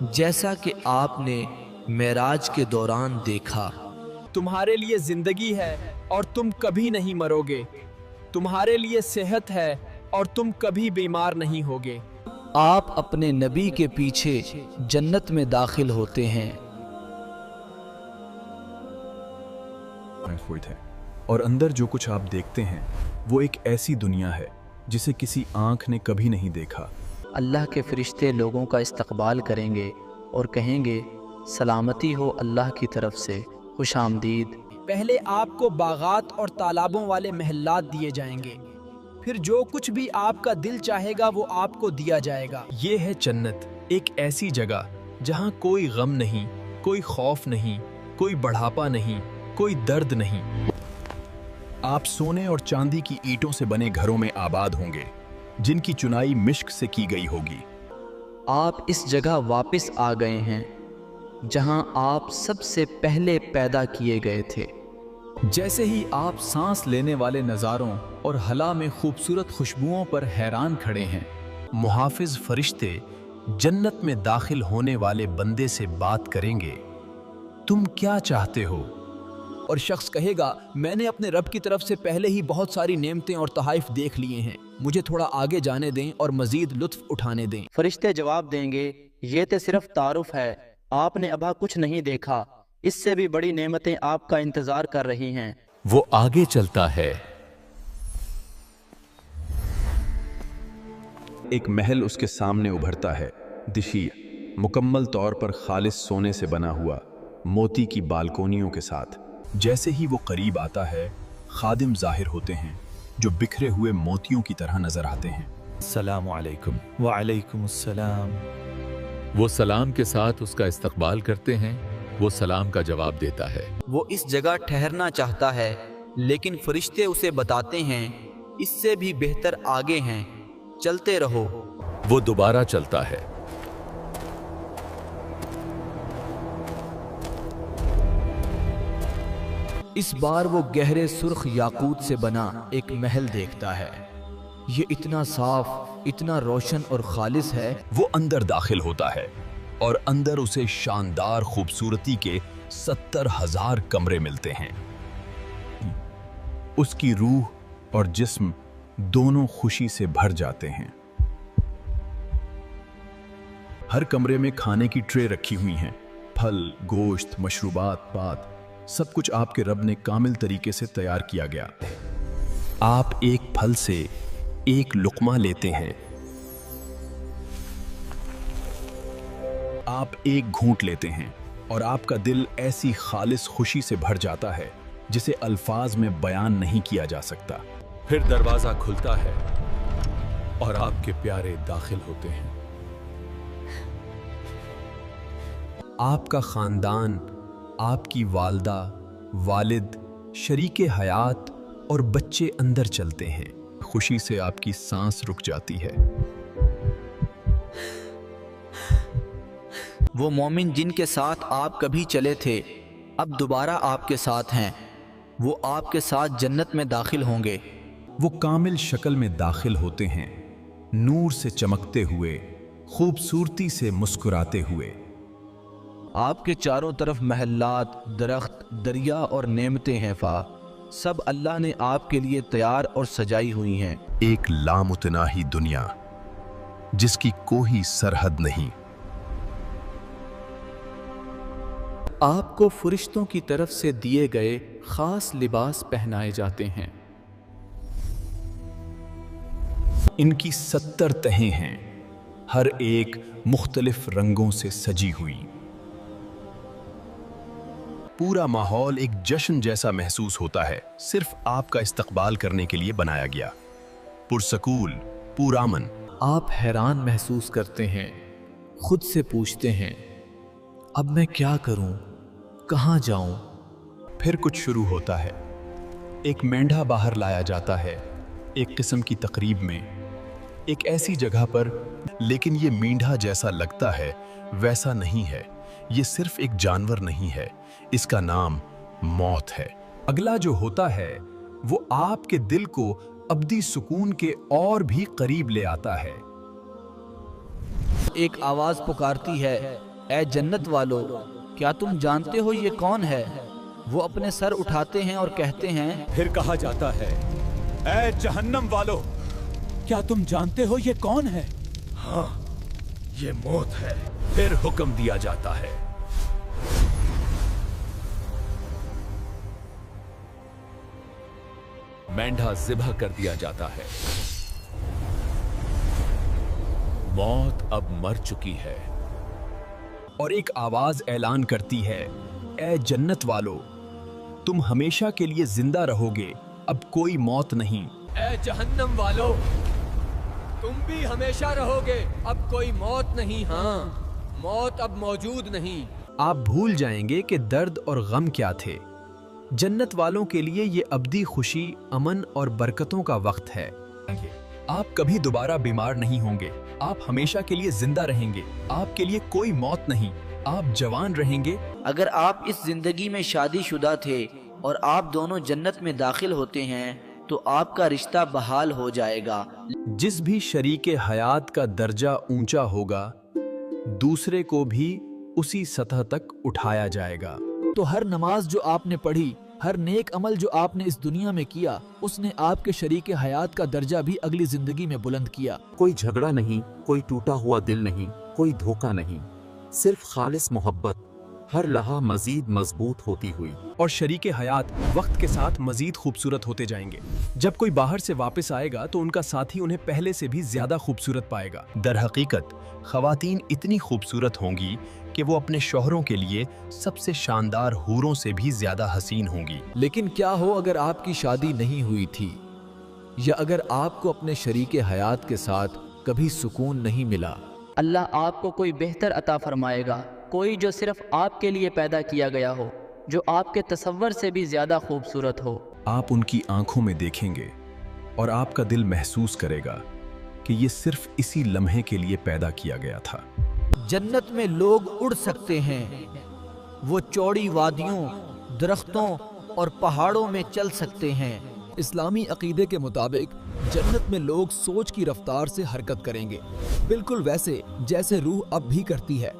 جیسا کہ آپ نے معراج کے دوران دیکھا۔ تمہارے لیے زندگی ہے اور تم کبھی نہیں مرو گے، تمہارے لیے صحت ہے اور تم کبھی بیمار نہیں ہوگے۔ آپ اپنے نبی کے پیچھے جنت میں داخل ہوتے ہیں۔ محفوظ ہے اور اندر جو کچھ آپ دیکھتے ہیں وہ ایک ایسی دنیا ہے جسے کسی آنکھ نے کبھی نہیں دیکھا۔ اللہ کے فرشتے لوگوں کا استقبال کریں گے اور کہیں گے سلامتی ہو اللہ کی طرف سے، خوش آمدید۔ پہلے آپ کو باغات اور تالابوں والے محلات دیے جائیں گے، پھر جو کچھ بھی آپ کا دل چاہے گا وہ آپ کو دیا جائے گا۔ یہ ہے جنت، ایک ایسی جگہ جہاں کوئی غم نہیں، کوئی خوف نہیں، کوئی بڑھاپا نہیں، کوئی درد نہیں۔ آپ سونے اور چاندی کی اینٹوں سے بنے گھروں میں آباد ہوں گے جن کی چنائی مشک سے کی گئی ہوگی۔ آپ اس جگہ واپس آ گئے ہیں جہاں آپ سب سے پہلے پیدا کیے گئے تھے۔ جیسے ہی آپ سانس لینے والے نظاروں اور ہلا میں خوبصورت خوشبوؤں پر حیران کھڑے ہیں، محافظ فرشتے جنت میں داخل ہونے والے بندے سے بات کریں گے، تم کیا چاہتے ہو؟ اور شخص کہے گا میں نے اپنے رب کی طرف سے پہلے ہی بہت ساری نعمتیں اور تحائف دیکھ لیے ہیں، مجھے تھوڑا آگے جانے دیں اور مزید لطف اٹھانے دیں۔ فرشتے جواب دیں گے یہ تو صرف تعارف ہے، آپ نے ابھی کچھ نہیں دیکھا، اس سے بھی بڑی نعمتیں آپ کا انتظار کر رہی ہیں۔ وہ آگے چلتا ہے۔ ایک محل اس کے سامنے ابھرتا ہے، دشی مکمل طور پر خالص سونے سے بنا ہوا، موتی کی بالکونیوں کے ساتھ۔ جیسے ہی وہ قریب آتا ہے خادم ظاہر ہوتے ہیں جو بکھرے ہوئے موتیوں کی طرح نظر آتے ہیں۔ السلام علیکم۔ وعلیکم السلام۔ وہ سلام کے ساتھ اس کا استقبال کرتے ہیں، وہ سلام کا جواب دیتا ہے۔ وہ اس جگہ ٹھہرنا چاہتا ہے لیکن فرشتے اسے بتاتے ہیں اس سے بھی بہتر آگے ہیں، چلتے رہو۔ وہ دوبارہ چلتا ہے۔ اس بار وہ گہرے سرخ یاقوت سے بنا ایک محل دیکھتا ہے۔ یہ اتنا صاف، اتنا روشن اور خالص ہے۔ وہ اندر داخل ہوتا ہے اور اندر اسے شاندار خوبصورتی کے 70,000 کمرے ملتے ہیں۔ اس کی روح اور جسم دونوں خوشی سے بھر جاتے ہیں۔ ہر کمرے میں کھانے کی ٹرے رکھی ہوئی ہیں، پھل، گوشت، مشروبات، پات، سب کچھ آپ کے رب نے کامل طریقے سے تیار کیا گیا۔ آپ ایک پھل سے ایک لقمہ لیتے ہیں، آپ ایک گھونٹ لیتے ہیں اور آپ کا دل ایسی خالص خوشی سے بھر جاتا ہے جسے الفاظ میں بیان نہیں کیا جا سکتا۔ پھر دروازہ کھلتا ہے اور آپ کے پیارے داخل ہوتے ہیں۔ آپ کا خاندان، آپ کی والدہ، والد، شریک حیات اور بچے اندر چلتے ہیں۔ خوشی سے آپ کی سانس رک جاتی ہے۔ وہ مومن جن کے ساتھ آپ کبھی چلے تھے اب دوبارہ آپ کے ساتھ ہیں، وہ آپ کے ساتھ جنت میں داخل ہوں گے۔ وہ کامل شکل میں داخل ہوتے ہیں، نور سے چمکتے ہوئے، خوبصورتی سے مسکراتے ہوئے۔ آپ کے چاروں طرف محلات، درخت، دریا اور نعمتیں ہیں، سب اللہ نے آپ کے لیے تیار اور سجائی ہوئی ہیں۔ ایک لامتناہی دنیا جس کی کوئی سرحد نہیں۔ آپ کو فرشتوں کی طرف سے دیے گئے خاص لباس پہنائے جاتے ہیں۔ ان کی 70 تہیں ہیں، ہر ایک مختلف رنگوں سے سجی ہوئی۔ پورا ماحول ایک جشن جیسا محسوس ہوتا ہے، صرف آپ کا استقبال کرنے کے لیے بنایا گیا۔ پرسکون، پرامن۔ آپ حیران محسوس کرتے ہیں، خود سے پوچھتے ہیں اب میں کیا کروں، کہاں جاؤں؟ پھر کچھ شروع ہوتا ہے۔ ایک مینڈھا باہر لایا جاتا ہے، ایک قسم کی تقریب میں، ایک ایسی جگہ پر، لیکن یہ مینڈھا جیسا لگتا ہے ویسا نہیں ہے۔ یہ صرف ایک جانور نہیں ہے، اس کا نام موت ہے۔ اگلا جو ہوتا ہے وہ آپ کے دل کو ابدی سکون کے اور بھی قریب لے آتا ہے۔ ایک آواز پکارتی ہے اے جنت والو، کیا تم جانتے ہو یہ کون ہے؟ وہ اپنے سر اٹھاتے ہیں اور کہتے ہیں، پھر کہا جاتا ہے، اے جہنم والو، کیا تم جانتے ہو یہ کون ہے؟ ہاں، یہ موت ہے۔ پھر حکم دیا جاتا ہے، مینڈھا ذبح کر دیا جاتا ہے۔ موت اب مر چکی ہے، اور ایک آواز اعلان کرتی ہے، اے جنت والو، تم ہمیشہ کے لیے زندہ رہو گے، اب کوئی موت نہیں۔ اے جہنم والو، تم بھی ہمیشہ رہو گے، اب کوئی موت نہیں، ہاں موت اب موجود نہیں۔ آپ بھول جائیں گے کہ درد اور غم کیا تھے۔ جنت والوں کے لیے یہ ابدی خوشی، امن اور برکتوں کا وقت ہے۔ آپ کبھی دوبارہ بیمار نہیں ہوں گے، آپ ہمیشہ کے لیے زندہ رہیں گے، آپ کے لیے کوئی موت نہیں، آپ جوان رہیں گے۔ اگر آپ اس زندگی میں شادی شدہ تھے اور آپ دونوں جنت میں داخل ہوتے ہیں تو آپ کا رشتہ بحال ہو جائے گا۔ جس بھی شریک حیات کا درجہ اونچا ہوگا، دوسرے کو بھی اسی سطح تک اٹھایا جائے گا۔ تو ہر نماز جو آپ نے پڑھی، ہر نیک عمل جو آپ نے اس دنیا میں کیا، اس نے آپ کے شریک حیات کا درجہ بھی اگلی زندگی میں بلند کیا۔ کوئی جھگڑا نہیں، کوئی ٹوٹا ہوا دل نہیں، کوئی دھوکہ نہیں، صرف خالص محبت، ہر لمحہ مزید مضبوط ہوتی ہوئی۔ اور شریک حیات وقت کے ساتھ مزید خوبصورت ہوتے جائیں گے۔ جب کوئی باہر سے واپس آئے گا تو ان کا ساتھی انہیں پہلے سے بھی زیادہ خوبصورت پائے گا۔ در حقیقت خواتین اتنی خوبصورت ہوں گی کہ وہ اپنے شوہروں کے لیے سب سے شاندار حوروں سے بھی زیادہ حسین ہوں گی۔ لیکن کیا ہو اگر آپ کی شادی نہیں ہوئی تھی، یا اگر آپ کو اپنے شریک حیات کے ساتھ کبھی سکون نہیں ملا؟ اللہ آپ کو کوئی بہتر عطا فرمائے گا، کوئی جو صرف آپ کے لیے پیدا کیا گیا ہو، جو آپ کے تصور سے بھی زیادہ خوبصورت ہو۔ آپ ان کی آنکھوں میں دیکھیں گے اور آپ کا دل محسوس کرے گا کہ یہ صرف اسی لمحے کے لیے پیدا کیا گیا تھا۔ جنت میں لوگ اڑ سکتے ہیں، وہ چوڑی وادیوں، درختوں اور پہاڑوں میں چل سکتے ہیں۔ اسلامی عقیدے کے مطابق جنت میں لوگ سوچ کی رفتار سے حرکت کریں گے، بالکل ویسے جیسے روح اب بھی کرتی ہے۔